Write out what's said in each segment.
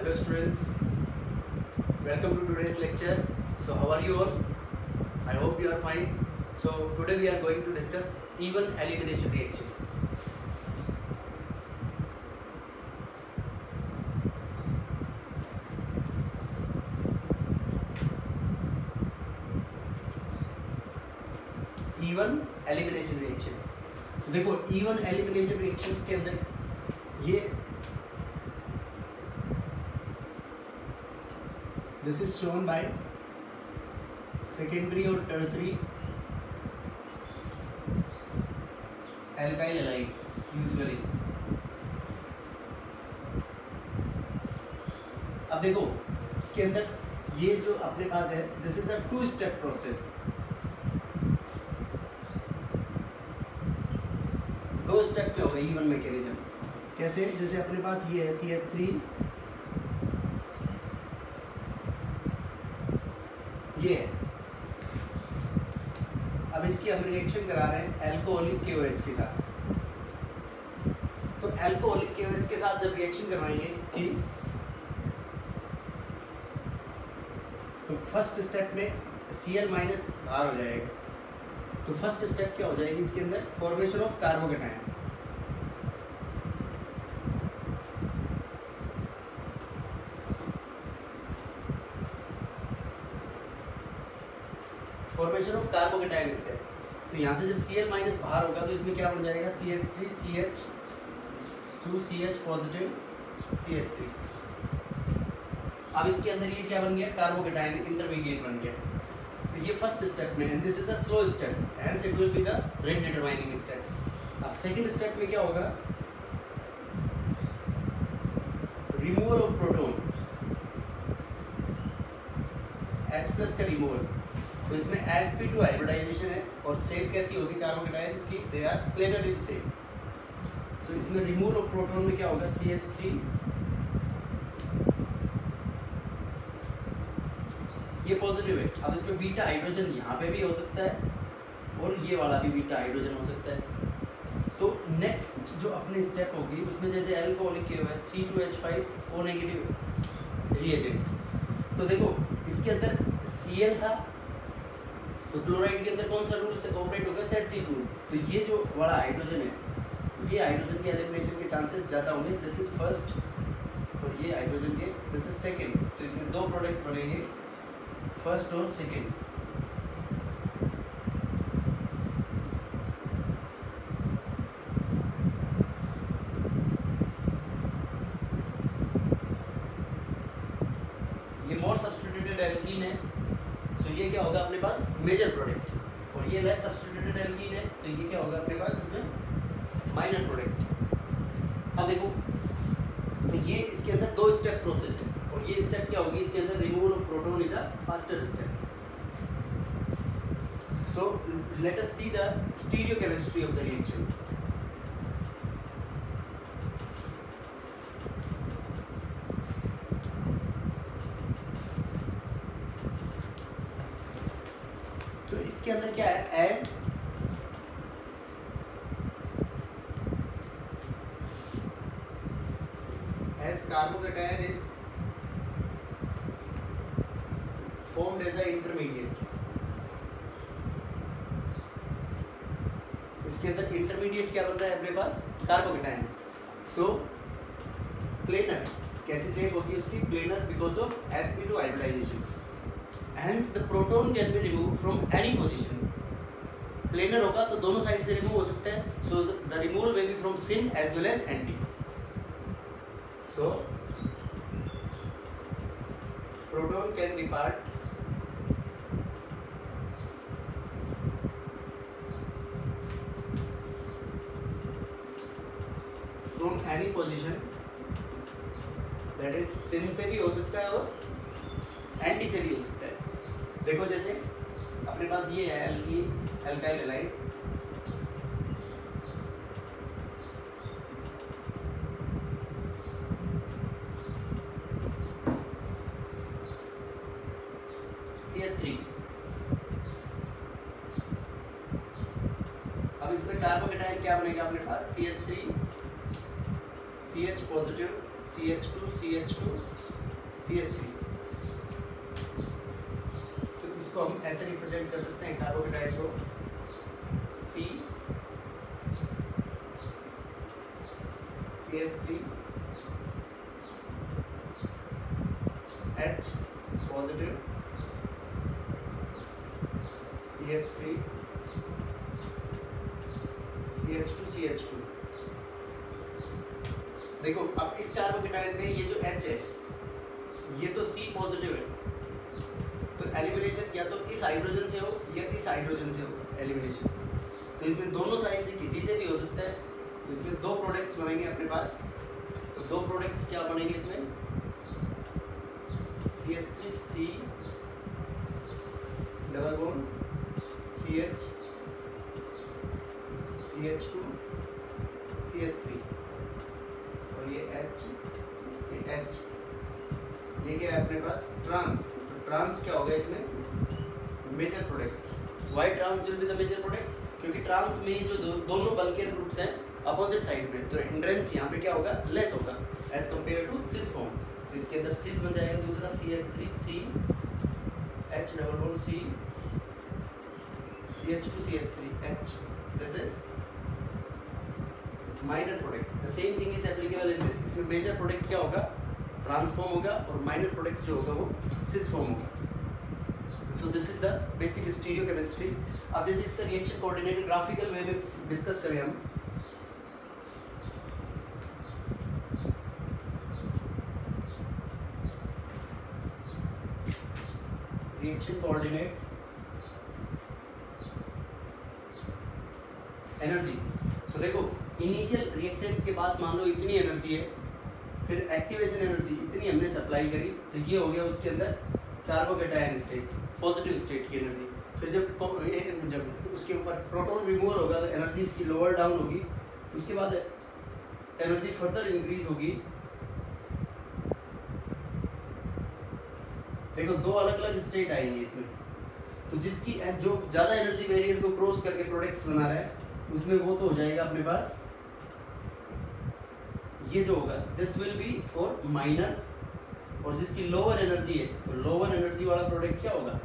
Hello students, welcome to today's lecture. So how are you all? I hope you are fine. So today we are going to discuss even elimination reactions. Even elimination reaction. देखो even elimination reactions के अंदर ये this is shown by secondary और tertiary alkyl halides usually. अब देखो इसके अंदर ये जो अपने पास है this is a two step process. दो स्टेप में होगा इवन मैकेनिज्म. कैसे? जैसे अपने पास ये है CH3, ये है. अब इसकी हम रिएक्शन करा रहे हैं अल्कोहलिक KOH के साथ. तो अल्कोहलिक KOH के साथ जब रिएक्शन करवाएंगे इसकी, तो फर्स्ट स्टेप में Cl- बाहर हो जाएगा. तो फर्स्ट स्टेप क्या हो जाएगी इसके अंदर? Formation of carbocation. Formation of carbocation step. तो यहाँ से जब Cl- बाहर होगा तो इसमें क्या बन जाएगा? CH3 CH2 CH positive CH3. अब इसके अंदर ये क्या बन गया? कार्बोकेटायन इंटरमीडिएट बन गया. तो ये फर्स्ट स्टेप में, and this is a slow step, hence it will be the rate determining step. अब सेकंड स्टेप में क्या होगा? रिमूवल ऑफ प्रोटॉन, H+ का रिमूवल. तो इसमें sp2 हाइब्रिडाइजेशन है और शेप कैसी होगी कार्बोकेटायंस की? They are planar in shape. So इसमें रिमूवल ऑफ प्रोटॉन में क्या होगा? CH3, ये पॉजिटिव है. अब इसमें बीटा हाइड्रोजन यहाँ पे भी हो सकता है और ये वाला भी बीटा हाइड्रोजन हो सकता है. तो नेक्स्ट जो अपनी स्टेप होगी उसमें जैसे alcoholic KOH C2H5 O negative reagent. तो देखो इसके अंदर Cl था, तो क्लोराइड के अंदर कौन सा रूल से ऑपरेट होगा? सेट-सी रूल. तो ये जो वाला हाइड्रोजन है, ये हाइड्रोजन के एलिमिनेशन के चांसेस ज़्यादा होंगे. दिस इज फर्स्ट और ये हाइड्रोजन के दिस इज सेकेंड. तो इसमें दो प्रोडक्ट बनेंगे, फर्स्ट और सेकेंड. ये मोर सब्स्टिट्यूटेड एल्कीन है, तो ये क्या होगा अपने पास? Major product. और ये लेस सब्स्टिट्यूटेड एल्कीन है, तो ये क्या होगा अपने पास? इसमें माइनर प्रोडक्ट. अब देखो ये इसके अंदर दो स्टेप प्रोसेस है और ये स्टेप क्या होगी इसके अंदर? Removal of proton is a faster step. So let us see the stereochemistry of the reaction. तो इसके अंदर क्या है? as carbocation is formed as a intermediate. इसके अंदर इंटरमीडिएट क्या बन रहा है अपने पास? कार्बोकेटायन. So planar. कैसी शेप होगी उसकी? Planar because of sp2 hybridisation. Hence the proton can be removed from any position. Planar होगा तो दोनों साइड से रिमूव हो सकता है. So the removal may be from syn as well as anti. So proton can depart from any position. That is syn से भी हो सकता है और एंटी से भी हो सकता है. देखो जैसे अपने पास ये है अल्काइल हैलाइड, CH3. अब इसमें कार्बोकेटायन क्या बनेगा अपने पास? CH3 CH positive CH2 CH2 CH3। तो इसको हम ऐसे रिप्रेजेंट कर सकते हैं कार्बोकेटाइन को C CH3 H positive CH3 CH2 CH2। देखो अब इस कार्बोकेटाइन पे ये जो H है ये तो C पॉजिटिव है, तो एलिमिनेशन या तो इस हाइड्रोजन से हो या इस हाइड्रोजन से हो एलिमिनेशन। तो इसमें दोनों साइड से किसी से भी हो सकता है। तो इसमें दो प्रोडक्ट्स बनेंगे अपने पास। तो दो प्रोडक्ट्स क्या बनेंगे इसमें, CH3C double bond CH CH2 CH3 और ये H ये H, ये क्या है अपने पास ट्रांस। तो ट्रांस क्या होगा इसमें, major product. Why trans will be the major product, क्योंकि ट्रांस में जो दोनों बल के ग्रुप्स हैं अपोजिट साइड में, तो हिंड्रेंस यहाँ पे क्या होगा, लेस होगा as compare to cis form. तो इसके अंदर सिस बन जाएगा दूसरा CH3C H double bond C CH2 CH3 H। This is minor product. The same thing is applicable in this. इसमें मेजर प्रोडक्ट क्या होगा, ट्रांसफॉर्म होगा, और माइनर प्रोडक्ट जो होगा वो सिस फॉर्म होगा। सो this is the basic stereochemistry. अब जैसे इसका रिएक्शन कोऑर्डिनेट ग्राफिकल वे में डिस्कस करें हम, रिएक्शन कोऑर्डिनेट एनर्जी। सो देखो इनिशियल रिएक्टेंट्स के पास मान लो इतनी एनर्जी है, फिर एक्टिवेशन एनर्जी इतनी हमने सप्लाई करी, तो ये हो गया उसके अंदर कार्बोकेटायन स्टेट, पॉजिटिव स्टेट की एनर्जी। फिर जब उसके ऊपर प्रोटॉन रिमूवल होगा तो एनर्जी इसकी लोअर डाउन होगी, उसके बाद एनर्जी फर्दर इंक्रीज होगी। देखो दो अलग अलग स्टेट आएंगे इसमें। तो जिसकी जो ज़्यादा एनर्जी वेरिएंट को क्रॉस करके प्रोडक्ट्स बना रहा है उसमें वो तो हो जाएगा अपने पास, ये जो होगा this will B for minor. और जिसकी लोअर एनर्जी है तो लोअर एनर्जी वाला प्रोडक्ट क्या होगा,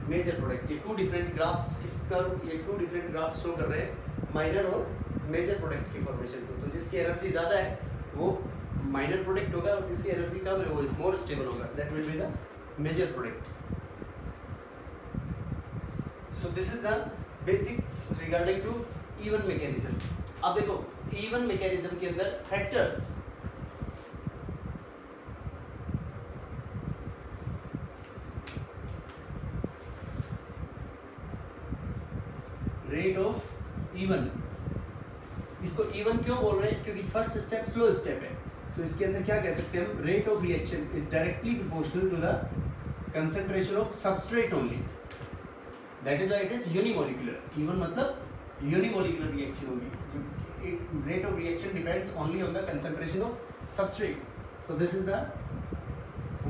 मेजर प्रोडक्ट। ये टू डिफरेंट ग्राफ्स इस कर्व, ये टू डिफरेंट ग्राफ्स शो कर रहे हैं माइनर और मेजर प्रोडक्ट की फॉर्मेशन को। तो जिसकी एनर्जी ज़्यादा है वो माइनर प्रोडक्ट होगा, और जिसकी एनर्जी कम है वो मोर स्टेबल होगा, that will be the major product. So this is the basics regarding to E one mechanism. अब देखो इवन मैकेनिज्म के अंदर फैक्टर्स, रेट ऑफ इवन, इसको इवन क्यों बोल रहे हैं, क्योंकि फर्स्ट स्टेप स्लो स्टेप है। सो इसके अंदर क्या कह सकते हैं हम, rate of reaction is directly proportional to the concentration of substrate only, that is why it is unimolecular. Even मतलब यूनिमोलिकुलर रिएक्शन होगी, rate of reaction depends only on the concentration of substrate. So this is the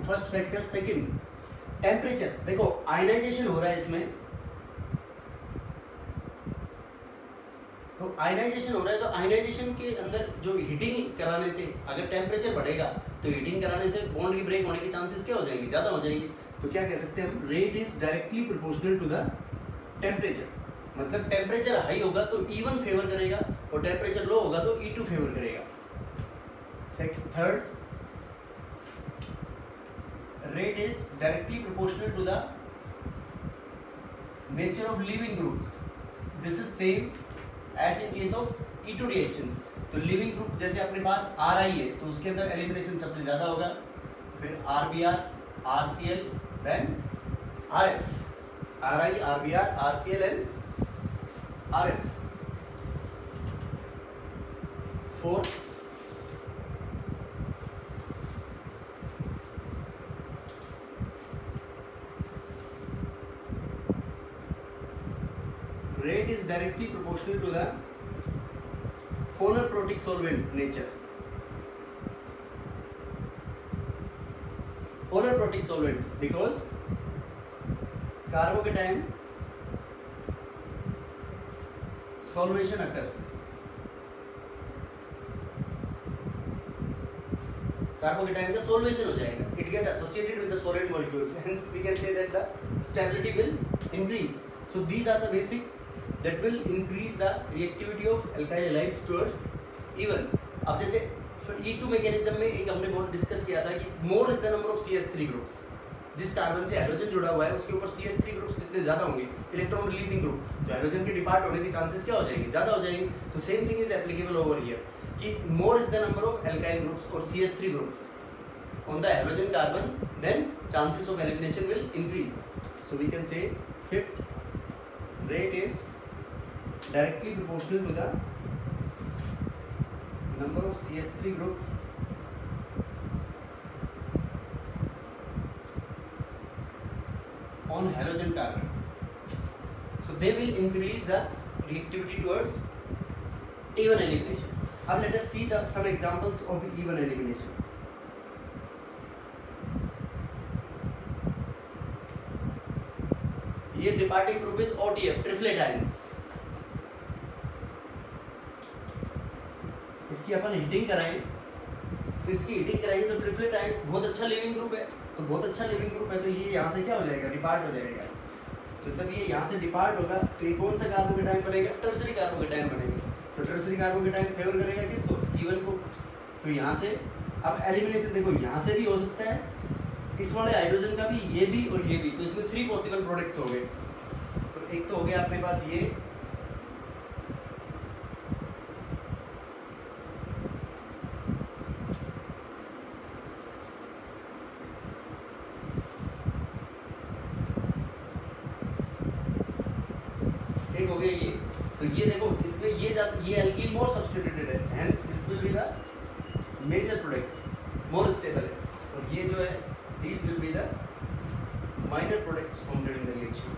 first factor. Second temperature, देखो ionization हो रहा है इसमें, तो ionization हो रहा है, तो आयनाइजेशन के अंदर जो हीटिंग कराने से अगर टेम्परेचर बढ़ेगा तो हीटिंग कराने से बॉन्ड की ब्रेक होने के चांसेस क्या हो जाएंगे, ज़्यादा हो जाएंगे। तो क्या कह सकते हैं हम, rate is directly proportional to the temperature. मतलब टेम्परेचर हाई होगा तो E1 फेवर करेगा, और टेम्परेचर लो होगा तो E2 फेवर करेगा। Third, rate is directly proportional to the nature of leaving group. This is same as in case of E2 reactions. तो leaving group जैसे अपने पास Ri है तो उसके अंदर एलिमिनेशन सबसे ज्यादा होगा, फिर RBr, RCl, then RF, Ri, RBr, RCl and RF। Fourth, rate is directly proportional to the polar protic solvent nature. Polar protic solvent because carbocation solvation occurs. Carbocation का सॉल्वेशन हो जाएगा, it get associated with the solid molecules, hence we can say that the stability will increase. So these are the basic that will increase the reactivity of alkyl halides towards even. अब जैसे E2 mechanism में एक हमने बहुत discuss किया था कि more is the number of CH3 groups. जिस कार्बन से हाइड्रोजन जुड़ा हुआ है उसके ऊपर CH3 ग्रुप्स जितने ज़्यादा होंगे, इलेक्ट्रॉन रिलीजिंग ग्रुप, तो हाइड्रोजन के डिपार्ट होने के चांसेस क्या हो जाएंगे, ज़्यादा हो जाएंगे. तो same thing is applicable over here कि more is the number of alkyl groups और CH3 groups on the hydrogen carbon, then chances of elimination will increase. So we can say fifth rate is directly proportional to the number of CH3 groups on halogen carbon. So they will increase the reactivity towards even elimination. Now let us see some examples of even elimination. ये departing group is OTF, triplet ions. इसकी अपन heating कराएं, तो इसकी heating कराएंगे तो triplet ions बहुत अच्छा leaving group है. तो बहुत अच्छा लिविंग ग्रुप है तो ये यहाँ से क्या हो जाएगा, डिपार्ट हो जाएगा. तो जब ये यहाँ से डिपार्ट होगा तो ये कौन सा कार्बोकेटाइन बनेगा, टर्सरी कार्बोकेटाइन बनेगा. तो टर्सरी कार्बोकेटाइन फेवर करेगा किसको, इवन को. तो यहाँ से अब एलिमिनेशन देखो, यहाँ से भी हो सकता है, इस वाले हाइड्रोजन का भी, ये भी और ये भी. तो इसमें 3 पॉसिबल प्रोडक्ट्स हो गए. तो एक तो हो गया अपने पास ये, एक हो गया ये. तो ये देखो इसमें ये एल्कीन मोर सब्स्टिट्यूटेड है, hence this will be the major product, more stable है. और ये जो है these will be the minor products formed during the reaction.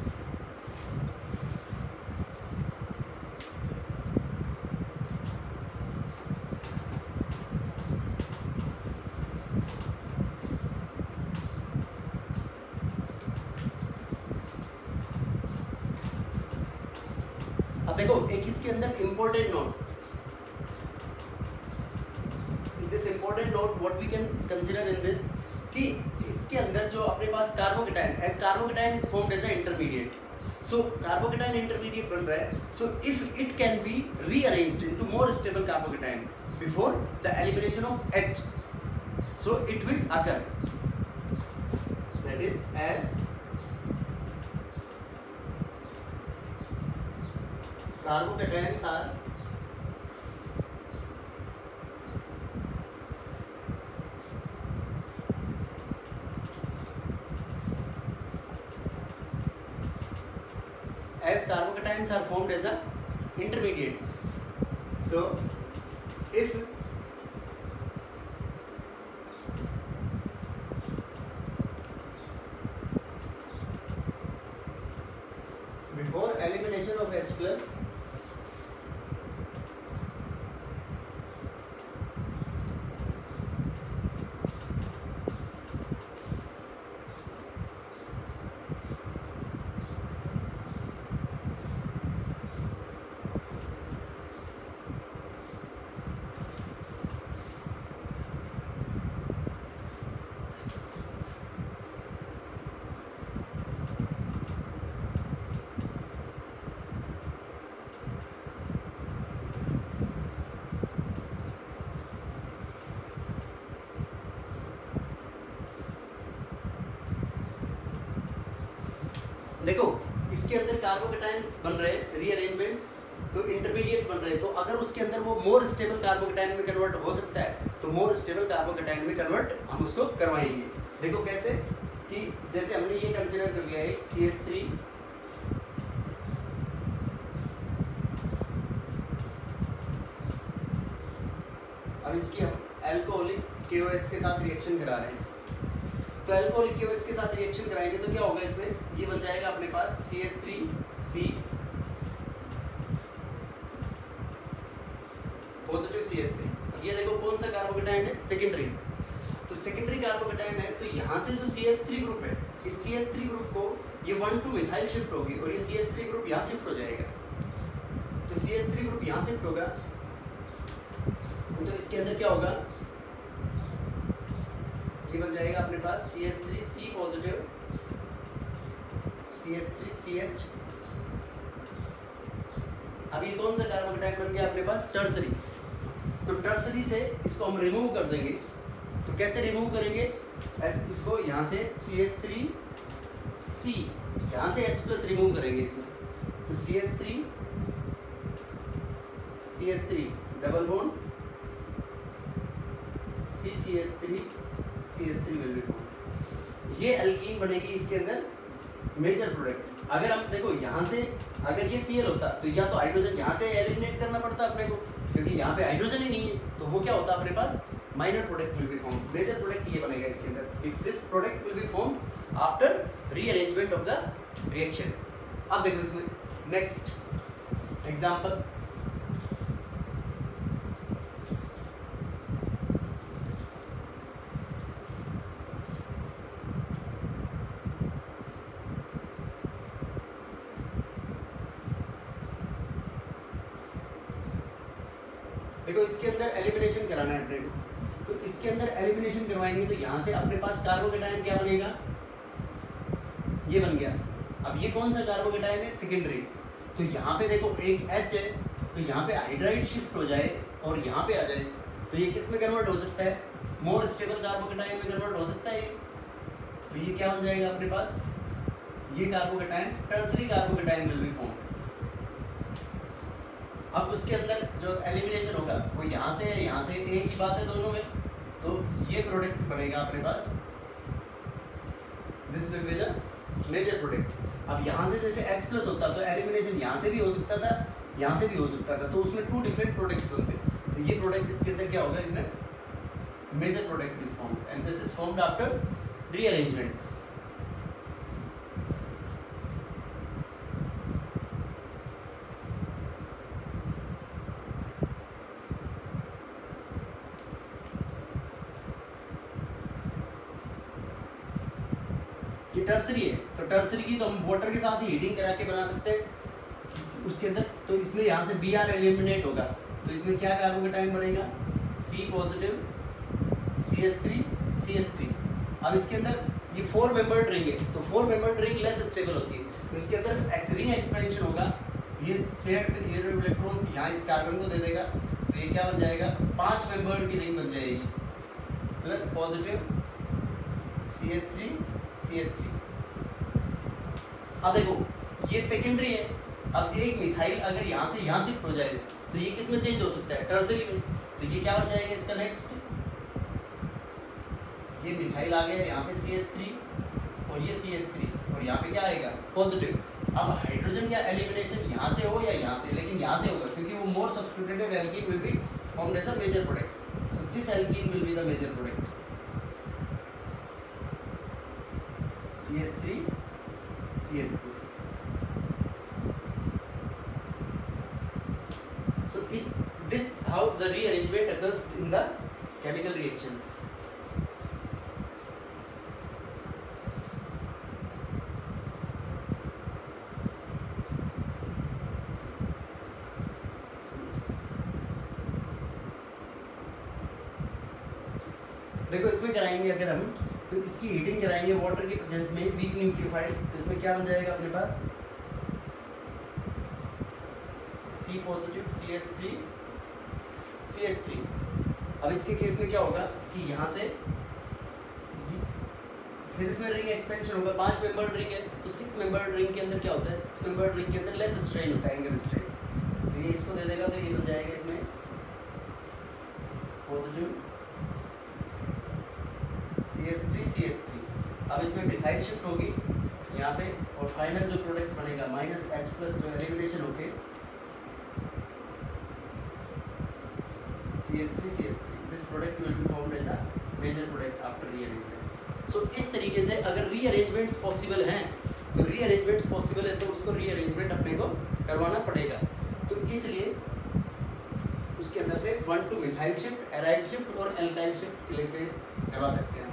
अब देखो एक इसके अंदर important note, this important note what we can consider in this कि इसके अंदर जो अपने पास carbocation, as carbocation is formed as a intermediate. So carbocation intermediate बन रहा है. So if it can be rearranged into more stable carbocation before the elimination of H, so it will occur, that is as carbocations are as carbocations are formed as a intermediates. So if before elimination of H plus देखो इसके अंदर कार्बोकेटाइन्स बन रहे हैं, rearrangements, तो intermediates बन रहे हैं. तो अगर उसके अंदर वो मोर स्टेबल कार्बोकेटाइन में कन्वर्ट हो सकता है तो मोर स्टेबल कार्बोकेटाइन में कन्वर्ट हम उसको करवाएंगे. देखो कैसे, कि जैसे हमने ये कंसीडर कर लिया है CH3 अब इसकी हम अल्कोहलिक KOH के साथ रिएक्शन करा रहे हैं. तो अल्कोहलिक KOH के साथ रिएक्शन कराएंगे तो क्या होगा, इसमें ये बन जाएगा अपने पास CH3C पॉजिटिव CH3. अब ये देखो कौन सा कार्बोकेटाइन है, सेकेंडरी. तो सेकेंडरी कार्बोकेटाइन है, तो यहाँ से जो CH3 ग्रुप है, इस CH3 ग्रुप को ये 1,2 मिथाइल शिफ्ट होगी और ये CH3 ग्रुप यहाँ शिफ्ट हो जाएगा. तो CH3 ग्रुप यहाँ शिफ्ट होगा तो इसके अंदर क्या होगा, ये बन जाएगा अपने पास CH3C पॉजिटिव, CH3CH। अब ये कौन सा कार्बोकेटाइन बन गया अपने पास? टर्सरी। तो टर्सरी से इसको हम रिमूव कर देंगे। तो कैसे रिमूव करेंगे? इसको यहाँ से CH3C, यहाँ से H+ रिमूव करेंगे इसमें। तो CH3 double bond CH3 will be bond. ये एल्कीन बनेगी इसके अंदर मेजर प्रोडक्ट। अगर हम देखो यहाँ से अगर ये Cl होता तो या तो हाइड्रोजन यहाँ से एलिमिनेट करना पड़ता अपने को, क्योंकि यहाँ पे हाइड्रोजन ही नहीं है, तो वो क्या होता अपने पास? Minor product will be form. Major product ये बनेगा इसके अंदर। This product will be form after rearrangement of the reaction. अब देखो इसमें नेक्स्ट एग्जांपल, देखो इसके अंदर एलिमिनेशन कराना है अपने को। तो इसके अंदर एलिमिनेशन करवाएंगे तो यहाँ से अपने पास कार्बोकेटाइन क्या बनेगा? ये बन गया। अब ये कौन सा कार्बोकेटाइन है? सेकेंडरी। तो यहाँ पे देखो एक H है, तो यहाँ पे हाइड्राइड शिफ्ट हो जाए और यहाँ पे आ जाए, तो ये किस में कन्वर्ट हो सकता है? मोर स्टेबल कार्बोकेटाइन में कन्वर्ट हो सकता है। तो ये क्या बन जाएगा अपने पास? ये carbocation tertiary carbocation will be form. अब उसके अंदर जो एलिमिनेशन होगा वो यहाँ से एक ही बात है दोनों में। तो ये प्रोडक्ट बनेगा अपने पास, this will be the major product. अब यहाँ से जैसे H+ होता तो एलिमिनेशन यहाँ से भी हो सकता था, यहाँ से भी हो सकता था, तो उसमें 2 डिफरेंट प्रोडक्ट्स बनते। तो ये प्रोडक्ट इसके अंदर क्या होगा? इसमें major product is formed and this is formed after rearrangements. ये टर्सरी है, तो टर्सरी की तो हम वाटर के साथ ही हीटिंग करा के बना सकते हैं उसके अंदर। तो इसमें यहाँ से Br एलिमिनेट होगा, तो इसमें क्या कार्बोकेटाइन बनेगा? C positive CH3। अब इसके अंदर ये 4 मेंबर्ड रिंग है, तो 4 मेंबर्ड रिंग लेस स्टेबल होती है, तो इसके अंदर रिंग एक्सपेंशन होगा। ये शेयर्ड इलेक्ट्रॉन्स यहाँ इस कार्बन को दे देगा, तो ये क्या बन जाएगा? 5 मेंबर्ड की रिंग बन जाएगी प्लस पॉजिटिव CH3। अब देखो ये सेकेंडरी है। अब एक मिथाइल अगर यहाँ से यहाँ शिफ्ट हो जाए तो ये किस में चेंज हो सकता है? टर्सरी में। तो ये क्या बन जाएगा इसका नेक्स्ट? ये मिथाइल आ गया यहाँ पे CH3 और ये CH3 और यहाँ पे क्या आएगा? पॉजिटिव। अब हाइड्रोजन का एलिमिनेशन यहाँ से हो या यहाँ से, लेकिन यहाँ से होगा क्योंकि वो more substituted alkene will be formed as a major product. So this alkene will be the major product. CH3 So is this how the rearrangement occurs in the chemical reactions? देखो इसमें कराएंगे अगर हम, तो इसकी हीटिंग कराएंगे water की presence में वीक न्यूक्लियोफाइड। तो इसमें क्या बन जाएगा अपने पास? C positive CH3। अब इसके केस में क्या होगा कि यहाँ से फिर इसमें रिंग एक्सपेंशन होगा। 5 मेंबर्ड रिंग है, तो 6 मेंबर्ड रिंग के अंदर क्या होता है? 6 मेंबर्ड रिंग के अंदर लेस स्ट्रेन होता है, एंगल स्ट्रेन। तो ये इसको दे देगा, तो ये बन जाएगा इसमें पॉजिटिव CH3। अब इसमें मिथाइल शिफ्ट होगी यहाँ पे और फाइनल जो प्रोडक्ट बनेगा -H+ जो एलिमिनेशन होके CH3। This product will be formed as a major product after rearrangement. So इस तरीके से अगर रीअरेंजमेंट्स पॉसिबल हैं तो रीअरेंजमेंट्स पॉसिबल है तो उसको रीअरेंजमेंट अपने को करवाना पड़ेगा। तो इसलिए उसके अंदर से 1 to methyl shift, aryl shift और एल्काइल शिफ्ट लेके करवा सकते हैं।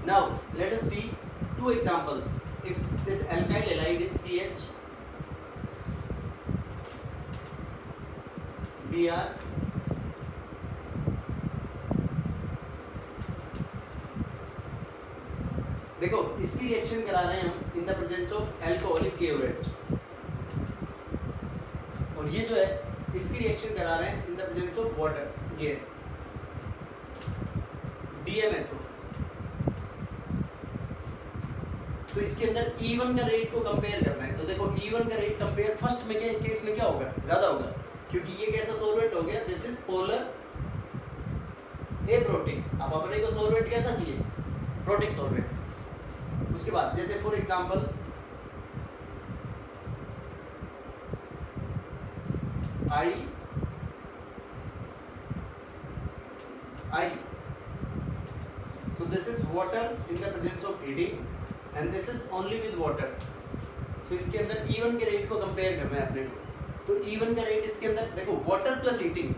Now let us see 2 2 examples. If this alkyl halide is CH, Br, देखो इसकी रिएक्शन करा रहे हैं हम in the presence of alcoholic KOH, और ये जो है इसकी रिएक्शन करा रहे हैं in the presence of water, ये DMSO। तो इसके अंदर E1 का रेट को कंपेयर करना है। तो देखो E1 का रेट कंपेयर फर्स्ट में केस में क्या होगा, ज्यादा होगा, क्योंकि ये कैसा सॉल्वेंट हो गया, दिस इज पोलर एप्रोटिक। अब अपने को सॉल्वेंट कैसा चाहिए, प्रोटिक सॉल्वेंट। उसके बाद जैसे for example I, so this is water in the presence of heating and this is only with water। so इसके अंदर E1 के रेट को कंपेयर करना है अपने को। तो E1 का रेट इसके अंदर देखो वाटर प्लस हीटिंग,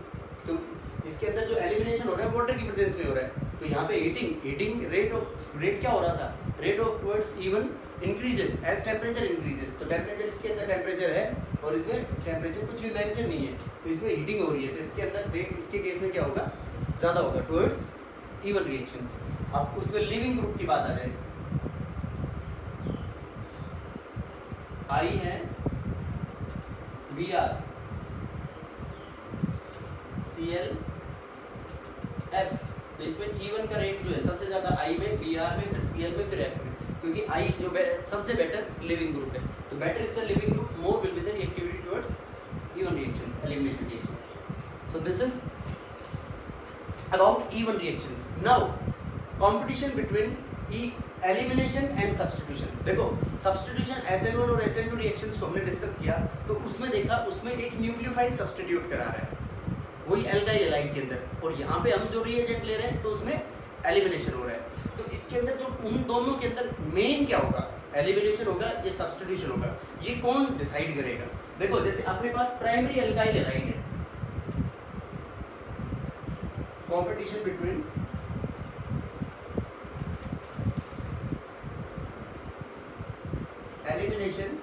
तो इसके अंदर जो एलिमिनेशन हो रहा है वाटर की प्रेजेंस में हो रहा है, तो यहाँ पे हीटिंग रेट क्या हो रहा था, rate of towards E1 increases as temperature increases. तो टेम्परेचर इसके अंदर टेम्परेचर है और इसमें टेम्परेचर कुछ भी मेंशन नहीं है, तो इसमें हीटिंग हो रही है, तो इसके अंदर रेट इसके केस में क्या होगा, ज़्यादा होगा टुवर्ड्स E1 रिएक्शंस। अब उसमें लिविंग ग्रुप की बात आ जाए, I है Br, Cl, F। तो इसमें E1 का रेट जो है सबसे ज़्यादा I में, Br में, फिर Cl में, फिर F में, क्योंकि I जो सबसे बेटर लिविंग ग्रुप है। तो better is the leaving group, more will be the reactivity towards E1 reactions, elimination reactions. So this is about E1 reactions. Now competition between elimination and substitution। देखो substitution SN1 और SN2 reactions को हमने discuss किया, तो उसमें देखा उसमें एक न्यूक्लियोफाइल सब्स्टिट्यूट करा रहा है वही एल्काइल हैलाइड के अंदर, और यहाँ पे हम जो रिएजेंट ले रहे हैं तो उसमें एलिमिनेशन हो रहा है। तो इसके अंदर जो उन दोनों के अंदर मेन क्या होगा, एलिमिनेशन होगा या सब्स्टिट्यूशन होगा, ये कौन डिसाइड करेगा। देखो जैसे अपने पास प्राइमरी एल्काइल हैलाइड है, competition between elimination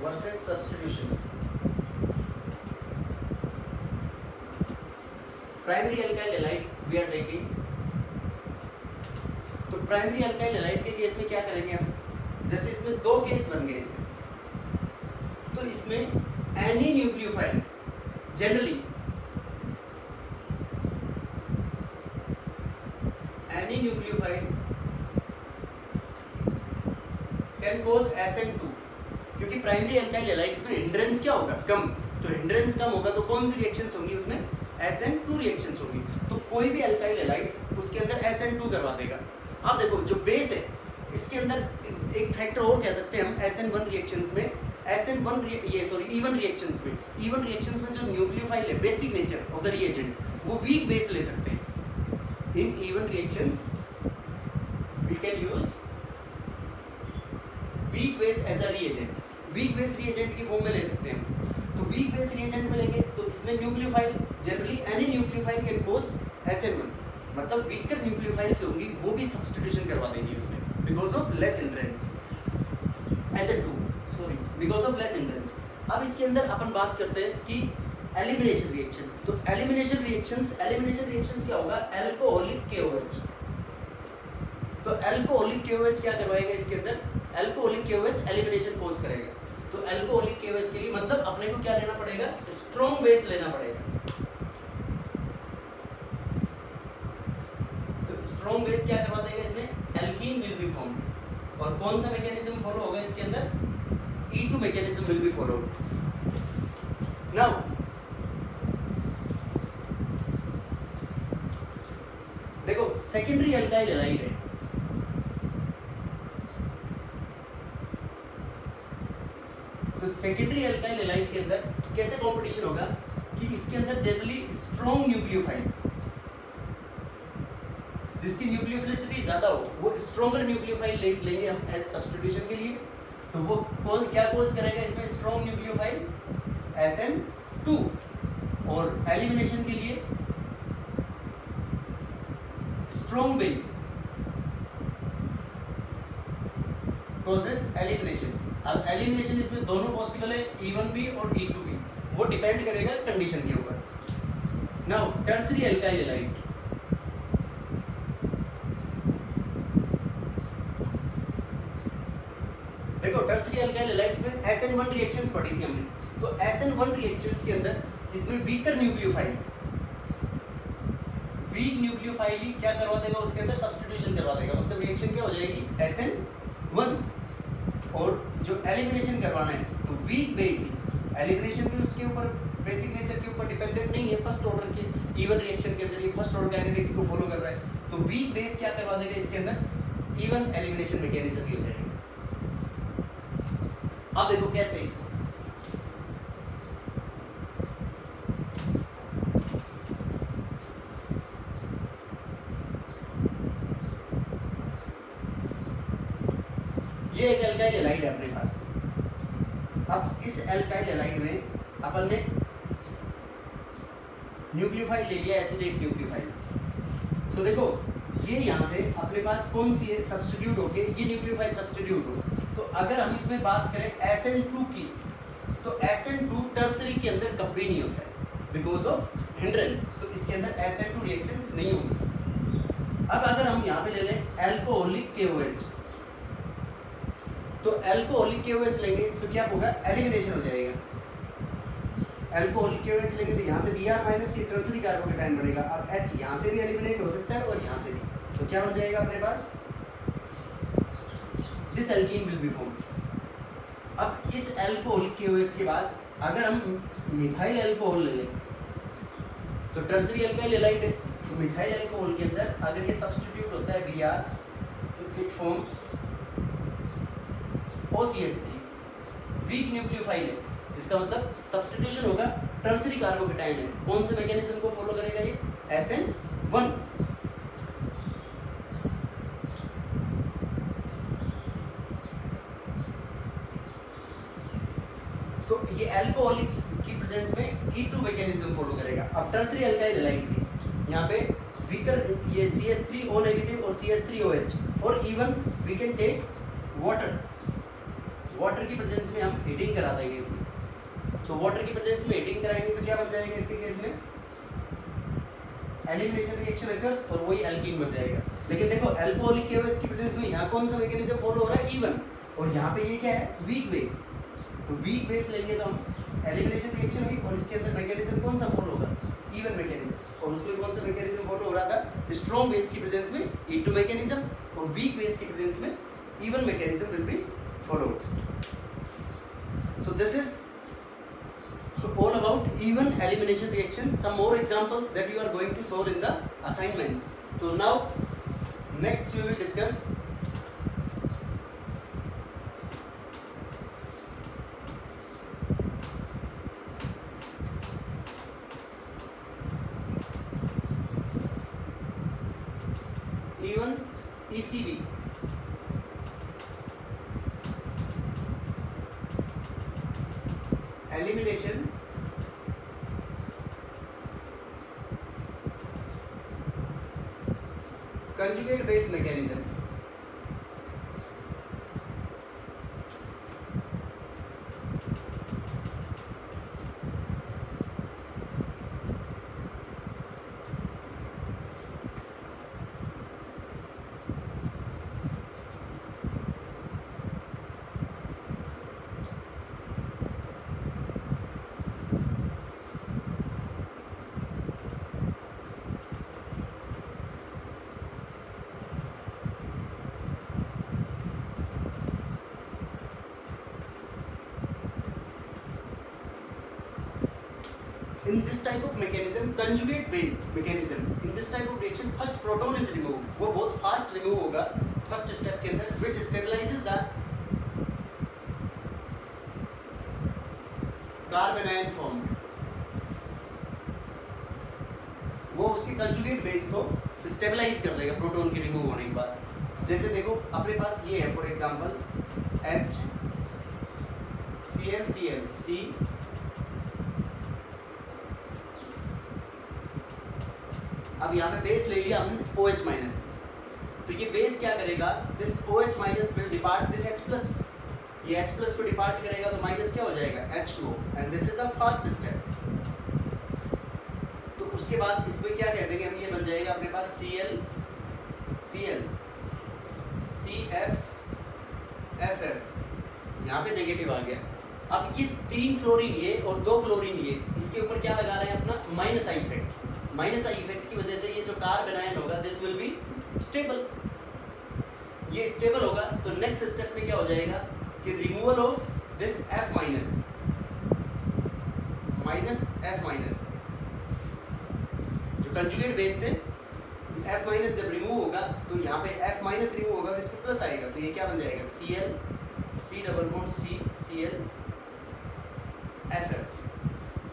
versus substitution। primary alkyl halide we are taking, तो primary alkyl halide के केस में क्या करेंगे हम, जैसे इसमें दो केस बन गए इसमें, तो इसमें any nucleophile generally any nucleophile can cause SN2, क्योंकि प्राइमरी एल्काइल हैलाइड्स में हिंड्रेंस क्या होगा, कम। तो हिंड्रेंस कम होगा तो कौन सी रिएक्शंस होंगी, उसमें SN2 रिएक्शंस होंगी। तो कोई भी एल्काइल हैलाइड उसके अंदर SN2 करवा देगा। अब देखो जो बेस है इसके अंदर एक फैक्टर और कह सकते हैं हम SN1 रिएक्शंस में, E1 रिएक्शंस में, E1 रिएक्शंस में जो न्यूक्लियोफाइल है, basic nature of the reagent, वो वीक बेस ले सकते हैं। In E1 reactions, we can use weak base as a reagent। weak base reagent की फॉर्म में ले सकते हैं। तो weak base reagent में लेंगे तो इसमें nucleophile generally any nucleophile can cause SN1, मतलब weaker न्यूक्लियोफाइल से होंगी वो भी सब्स्टिट्यूशन करवा देंगी उसमें because of less hindrance, SN2 sorry because of less hindrance। अब इसके अंदर अपन बात करते हैं कि एलिमिनेशन रिएक्शन। तो एलिमिनेशन रिएक्शंस क्या होगा, अल्कोहलिक KOH। तो अल्कोहलिक KOH क्या करवाएगा इसके अंदर, अल्कोहलिक KOH एलिमिनेशन कोज करेगा। तो अल्कोहलिक KOH के लिए मतलब अपने को क्या लेना पड़ेगा, स्ट्रॉन्ग बेस लेना पड़ेगा। तो स्ट्रॉन्ग बेस क्या करवा देगा इसमें, एल्कीन विल बी फॉर्म्ड। और कौन सा मैकेनिज्म फॉलो होगा इसके अंदर, E2 mechanism will be followed. Now देखो सेकेंडरी एल्काइल हैलाइड है, तो सेकेंडरी एल्काइल हैलाइड के अंदर कैसे कंपटीशन होगा कि इसके अंदर जनरली स्ट्रॉन्ग न्यूक्लियोफाइल, जिसकी न्यूक्लियोफिलिसिटी ज्यादा हो, वो स्ट्रॉन्गर न्यूक्लियोफाइल लेंगे हम एज सब्स्टिट्यूशन के लिए। तो वो कौन क्या कोज करेगा इसमें, स्ट्रॉन्ग न्यूक्लियोफाइल SN2, और एलिमिनेशन के लिए स्ट्रॉन्ग बेस causes elimination। अब एलिमिनेशन इसमें दोनों पॉसिबल है, E1 भी और E2 भी, वो डिपेंड करेगा कंडीशन के ऊपर। नाउ टर्सरी अल्काइल हैलाइड, देखो टर्सरी अल्काइल हैलाइड्स में SN1 रिएक्शंस पढ़ी थी हमने, तो SN1 रिएक्शंस के अंदर इसमें वीकर न्यूक्लियोफाइल, वीक न्यूक्लियोफाइल ही क्या करवा देगा, उसके अंदर सब्स्टिट्यूशन करवा देगा, मतलब रिएक्शन क्या हो जाएगी SN1। और जो एलिमिनेशन करवाना है तो वीक बेस ही, एलिमिनेशन भी उसके ऊपर बेसिक नेचर के ऊपर डिपेंडेंट नहीं है, फर्स्ट ऑर्डर के इवन रिएक्शन के अंदर ये फर्स्ट ऑर्डर काइनेटिक्स को फॉलो कर रहा है, तो वीक बेस क्या करवा देगा इसके अंदर, इवन एलिमिनेशन मैकेनिज्म भी हो जाएगा। अब देखो कैसे इसको, ये एक एल्काइल हैलाइड है अपने पास। अब इस एल्काइल हैलाइड में अपन ने न्यूक्लियोफाइल ले लिया, एसिडेट न्यूक्लियोफाइल्स। तो देखो ये यहाँ से अपने पास कौन सी है, सब्स्टिट्यूट होके ये न्यूक्लियोफाइल सब्स्टिट्यूट हो, तो अगर हम इसमें बात करें SN2 की, तो SN2 टर्सरी के अंदर कभी नहीं होता है बिकॉज ऑफ हिंड्रेंस, तो इसके अंदर SN2 रिएक्शंस नहीं होंगे। अब अगर हम यहाँ पे ले लें एल्कोहलिक KOH, तो एल्कोहलिक KOH लेंगे तो क्या होगा, एलिमिनेशन हो जाएगा। एल्कोहलिक KOH लेंगे तो यहाँ से Br माइनस ये टर्सरी कार्बोकेटाइन बनेगा, अब H यहाँ से भी एलिमिनेट हो सकता है और यहाँ से भी, तो क्या बन जाएगा अपने पास, this alkene will be formed. अब इस एल्कोहलिक KOH के बाद अगर हम मिथाइल अल्कोहल ले लें, तो टर्सरी अल्काइल हैलाइड है, तो मिथाइल अल्कोहल के अंदर अगर ये सब्स्टिट्यूट होता है Br, तो it forms OCH3, weak nucleophile है, इसका मतलब सब्स्टिट्यूशन होगा, टर्सरी कार्बोकेटाइन है, कौन से मैकेनिज्म को फॉलो करेगा ये, SN1। तो ये अल्कोहलिक की प्रेजेंस में E2 मैकेनिज्म फॉलो करेगा। अब टर्सरी अल्काइल हैलाइड थी, यहाँ पे वीकर ये CH3O नेगेटिव और CH3OH, और even we can take water, water की प्रेजेंस में हम हीटिंग करा देंगे इसमें, तो वाटर की प्रेजेंस में हीटिंग कराएंगे तो क्या बन जाएगा इसके केस में, एलिमिनेशन रिएक्शन अकर्स और वही एल्कीन बन जाएगा। लेकिन देखो अल्कोहलिक KOH की प्रेजेंस में यहाँ कौन सा मैकेनिज्म फॉलो हो रहा है, E1, और यहाँ पे ये क्या है, वीक बेस, तो वीक बेस लेंगे तो हम एलिमिनेशन रिएक्शन हुई, और इसके अंदर मैकेनिज्म कौन सा फॉलो होगा, E1 मैकेनिज्म, और उसमें कौन सा मैकेनिज्म फॉलो हो रहा था, स्ट्रॉन्ग बेस की प्रेजेंस में E2 मैकेनिज्म, और वीक बेस की प्रेजेंस में E1 mechanism will be followed. So this is all about even elimination reactions. Some more examples that you are going to solve in the assignments. So now next we will discuss even ECV, elimination conjugate base mechanism। In this type of mechanism, conjugate base mechanism, in this type of reaction first proton is removed, वो बहुत fast remove होगा first step के अंदर, which stabilizes the carbon ion formed, वो उसके conjugate base को stabilize कर देगा प्रोटॉन के रिमूव होने के बाद। जैसे देखो अपने पास ये है फॉर एग्जांपल HCl अब यहाँ पे बेस ले लिया हमने OH माइनस, तो ये बेस क्या करेगा, this OH minus will depart this H plus ये H प्लस को डिपार्ट करेगा तो माइनस क्या हो जाएगा H2O and this is a first step. तो उसके बाद इसमें क्या कहते हैं कि हम ये बन जाएगा अपने पास Cl CF FF, यहाँ पे नेगेटिव आ गया। अब ये 3 फ्लोरीन ये और 2 क्लोरीन ये, इसके ऊपर क्या लगा रहे हैं अपना minus I effect. Minus I effect की वजह से ये जो कार्बन आयन होगा दिस विल बी स्टेबल, ये स्टेबल होगा। तो नेक्स्ट स्टेप में क्या हो जाएगा कि removal of this F minus F minus, जो कंजुगेट बेस से F माइनस जब रिमूव होगा तो यहाँ पे F माइनस रिमूव होगा, इस पे प्लस आएगा, तो ये क्या बन जाएगा Cl C double bond C Cl FF।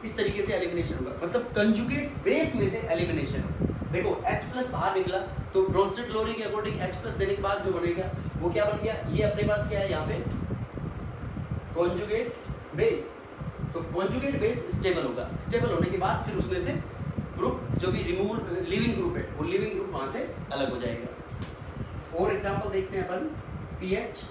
इस तरीके से एलिमिनेशन होगा, मतलब कंजुगेट बेस में से एलिमिनेशन होगा। देखो H प्लस बाहर निकला तो ब्रोस्टेड लोरी के अकॉर्डिंग H प्लस देने के बाद जो बनेगा वो क्या बन गया, ये अपने पास क्या है यहाँ पे कॉन्जुगेट बेस। तो कॉन्जुगेट बेस स्टेबल होगा, स्टेबल होने के बाद फिर उसमें से ग्रुप जो भी रिमूव लिविंग ग्रुप है वो लिविंग ग्रुप वहां से अलग हो जाएगा। और एग्जांपल देखते हैं अपन पीएच,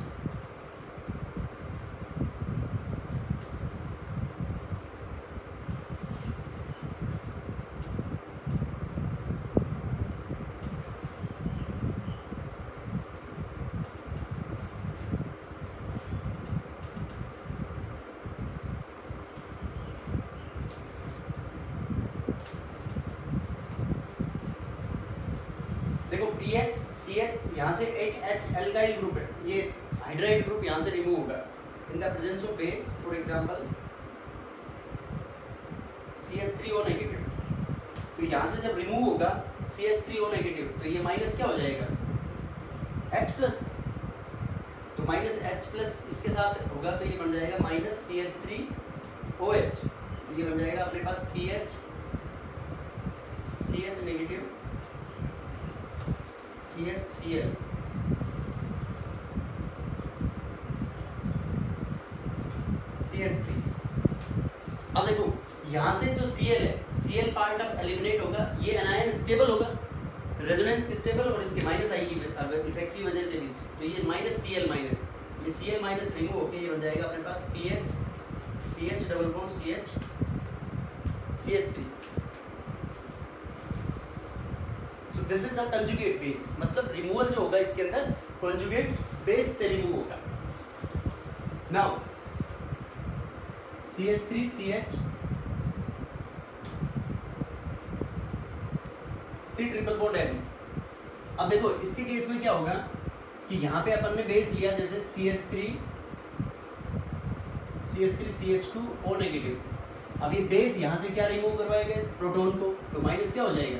देखो पीएच सीएच, यहाँ से एक H एल्काइल ग्रुप है, ये हाइड्राइड ग्रुप यहाँ से रिमूव होगा in the presence of base, for example CH3O negative. तो यहाँ से जब रिमूव होगा CH3O नेगेटिव तो ये माइनस क्या हो जाएगा H प्लस, तो माइनस H प्लस इसके साथ होगा तो ये बन जाएगा माइनस CH3OH। तो ये बन जाएगा अपने पास PH CH negative CHCl, CH3। अब देखो यहाँ से जो Cl है, Cl पार्ट अब एलिमिनेट होगा, ये एनायन स्टेबल होगा, रेजोनेंस स्टेबल, और इसके माइनस आई की इफेक्ट की वजह से भी, तो ये माइनस Cl माइनस, ये Cl माइनस रिमूव होके ये बन जाएगा अपने पास PH CH double bond CH CH3। So this is the conjugate base, मतलब रिमूवल जो होगा इसके अंदर conjugate base से रिमूव होगा। Now CH3CH C triple bond N। अब देखो इसके केस में क्या होगा कि यहाँ पे अपन ने बेस लिया जैसे CH3CH2O नेगेटिव। अब ये बेस यहाँ से क्या रिमूव करवाएगा इस प्रोटॉन को, तो माइनस क्या हो जाएगा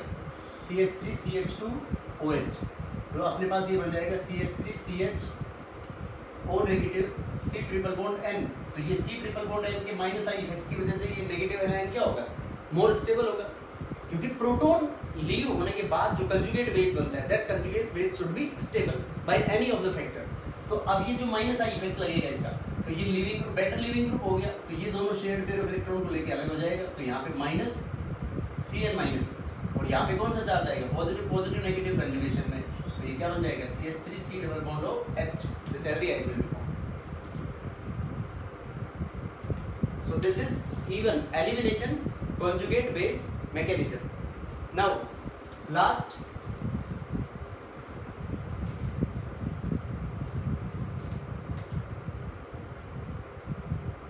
CH3CH2OH। तो अपने पास ये बन जाएगा CH3CHO negative C triple bond N। तो ये C ट्रिपल बॉन्ड N के माइनस आई इफेक्ट की वजह से ये नेगेटिव एनायन क्या होगा, मोर स्टेबल होगा, क्योंकि प्रोटॉन लीव होने के बाद जो कंजुगेट बेस बनता है that conjugate base should be stable by any of the factor. तो अब ये जो माइनस आई इफेक्ट लगेगा इसका, तो ये leaving group better leaving group हो गया, तो ये दोनों शेयर्ड पेयर ऑफ इलेक्ट्रॉन को लेके अलग हो जाएगा। तो यहाँ पे माइनस Cn माइनस, और यहाँ पे कौन सा चार्ज आएगा, पॉजिटिव पॉजिटिव नेगेटिव कंजुगेशन में, तो ये क्या बन जाएगा CH3C double bond of H, this aldehyde will be form. So this is even elimination conjugate base mechanism. Now last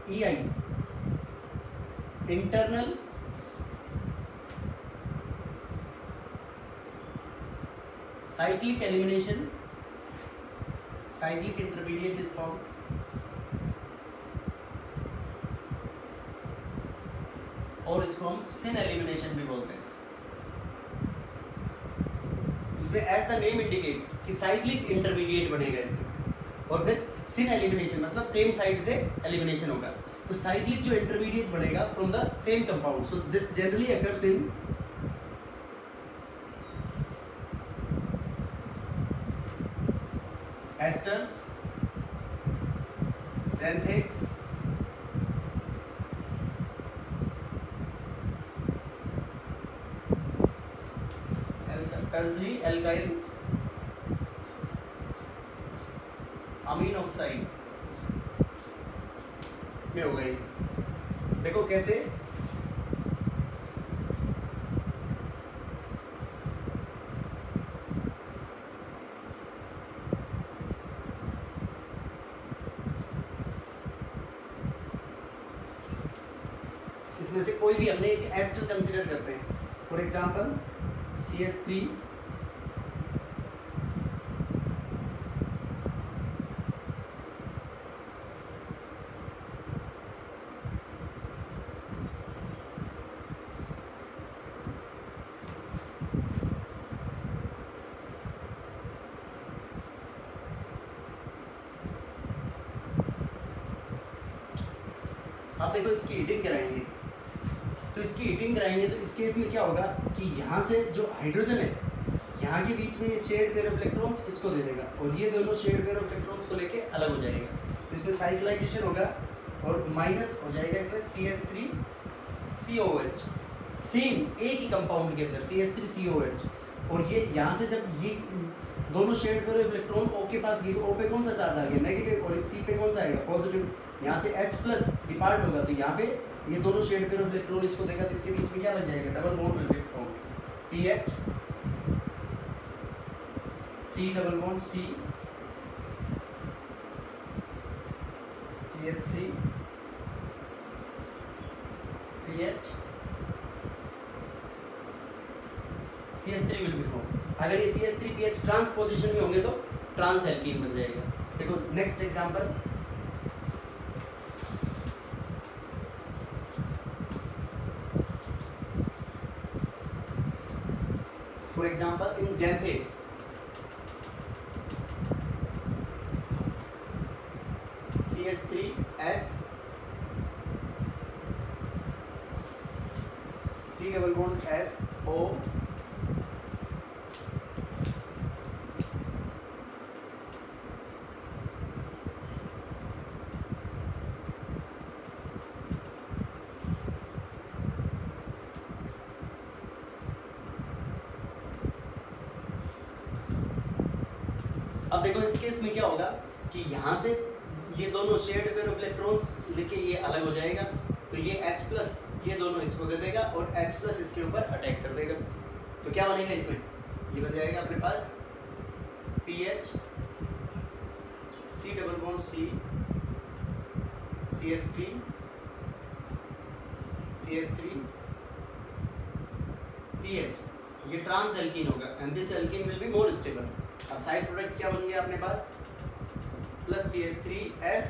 EI, internal cyclic elimination, cyclic intermediate is formed, और इसको हम सिन elimination भी बोलते हैं। इसमें एज द नेम इंडिकेट्स कि cyclic intermediate बनेगा इसमें, और फिर सिन एलिमिनेशन मतलब सेम साइड से एलिमिनेशन होगा। तो साइक्लिक जो इंटरमीडिएट बनेगा from the same compound, so this generally occurs in asters, xanthates, tertiary alkyl amine oxide, में होगा ये। देखो कैसे, इसमें से कोई भी हमने एक एस्टर कंसीडर करते हैं, फॉर एग्जांपल CH3 आप देखो इसकी हीटिंग कराएंगे, तो इसकी हीटिंग कराएंगे तो इस केस में क्या होगा कि यहाँ से जो हाइड्रोजन है यहाँ के बीच में ये शेयर्ड पेयर ऑफ इलेक्ट्रॉन्स इसको दे देगा और ये दोनों शेयर्ड पेयर ऑफ इलेक्ट्रॉन्स को लेके अलग हो जाएगा। तो इसमें साइक्लाइजेशन होगा और माइनस हो जाएगा इसमें CH3COH, सेम एक ही कंपाउंड के अंदर CH3COH। और ये यहाँ से जब ये दोनों shared pair of electron O के पास गई तो O पे कौन सा चार्ज आ गया, नेगेटिव, और इस C पे कौन सा आएगा, पॉजिटिव। यहाँ से H+ डिपार्ट होगा तो यहाँ पे ये दोनों शेयर्ड पेयर ऑफ इलेक्ट्रॉन इसको देगा तो इसके बीच में क्या बन जाएगा, double bond will be form, PH C double bond C CH3 PH CH3 will be form. अगर ये CH3 PH ट्रांसपोजिशन में होंगे तो ट्रांस एल्कीन बन जाएगा। देखो next example, for example in xanthates CH3S C double bond S O अब देखो इस केस में क्या होगा कि यहाँ से ये दोनों शेयर्ड पेयर ऑफ इलेक्ट्रॉन्स लेके ये अलग हो जाएगा तो ये H+ ये दोनों इसको दे देगा और H+ इसके ऊपर अटैक कर देगा। तो क्या बनेगा इसमें, ये बन जाएगा अपने पास PH C double bond C CH3 CH3 PH, ये ट्रांस एल्कीन होगा and this alkene will be more stable. और साइड प्रोडक्ट क्या बन गया अपने पास, plus CH3S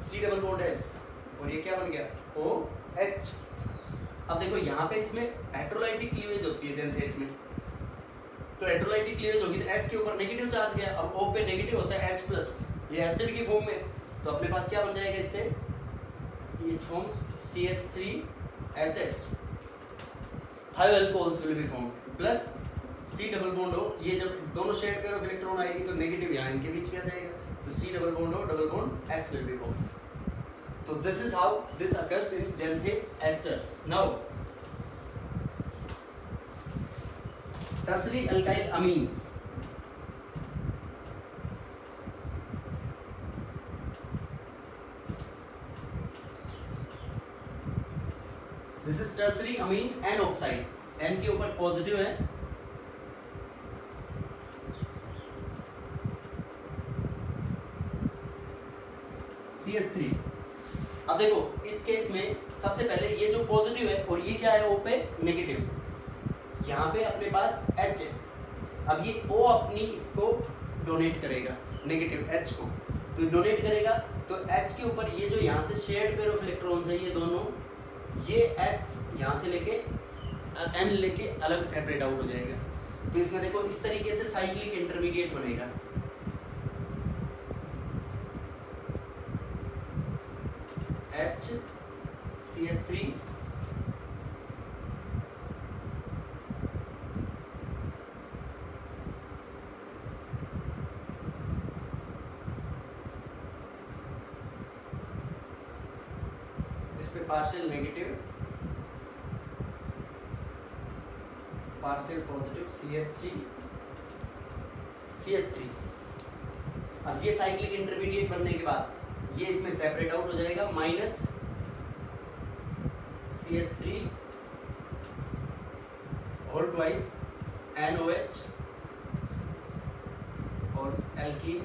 C double bond S और ये क्या बन गया OH। अब देखो यहाँ पे इसमें हेटेरोलाइटिक क्लीवेज होती है xanthate में, तो हेटेरोलाइटिक क्लीवेज होगी तो S के ऊपर नेगेटिव चार्ज गया, अब O पे नेगेटिव होता है H+, ये एसिड की फॉर्म में, तो अपने पास क्या बन जाएगा इससे, ये forms CH3SH, 5 alcohols will be formed, plus C double bond O, ये जब दोनों शेयर्ड पेयर ऑफ इलेक्ट्रॉन आएगी तो नेगेटिव यहाँ इनके बीच में आ जाएगा, तो C double bond O double bond S will be formed. तो this is how this occurs in xanthates esters। Now tertiary alkyl amines, this is tertiary amine N oxide, N के ऊपर पॉजिटिव है, CH3। अब देखो इस case में सबसे पहले ये जो पॉजिटिव है और ये क्या है O पे नेगेटिव, यहाँ पे अपने पास H है, अब ये O अपनी इसको डोनेट करेगा नेगेटिव H को, तो डोनेट करेगा तो H के ऊपर ये जो यहाँ से शेयर्ड पेयर ऑफ इलेक्ट्रॉन्स है ये दोनों, ये H यहाँ से लेके N लेके अलग सेपरेट आउट हो जाएगा। तो इसमें देखो इस तरीके से साइक्लिक इंटरमीडिएट बनेगा, H CH3 इस पे partial negative partial positive CH3। अब ये साइक्लिक इंटरमीडिएट बनने के बाद ये इसमें सेपरेट आउट हो जाएगा, minus CH3 whole twice NOH और एल्कीन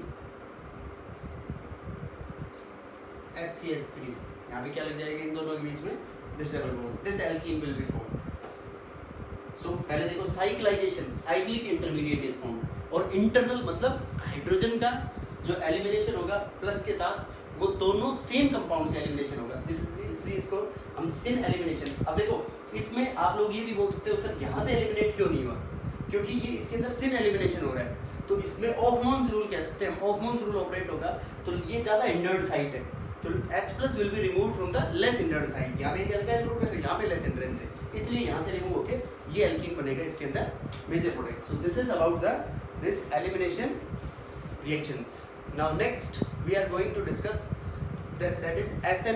HCH3। यहाँ पे क्या लग जाएगा इन दोनों के बीच में, this double bond, this alkene will be formed. So पहले देखो cyclisation, cyclic intermediate is formed, और इंटरनल मतलब हाइड्रोजन का जो एलिमिनेशन होगा प्लस के साथ, वो दोनों सेम कंपाउंड से एलिमिनेशन होगा, दिस इज इसलिए इसको हम सिन एलिमिनेशन। अब देखो इसमें आप लोग ये भी बोल सकते हो सर यहाँ से एलिमिनेट क्यों नहीं हुआ, क्योंकि ये इसके अंदर सिन एलिमिनेशन हो रहा है, तो इसमें ऑफमॉन्स रूल कह सकते हैं, ऑफमॉन्स रूल ऑपरेट होगा, तो ये ज़्यादा हिंडर्ड साइट है, तो H+ will be removed from the less hindered site. यहाँ पे एक एल्काइल ग्रुप है तो यहाँ पे लेस हिंड्रेंस है, इसलिए यहाँ से रिमूव होके ये एल्कीन बनेगा इसके अंदर major product. So this is about the this elimination reactions. Now next we are going to discuss that is SN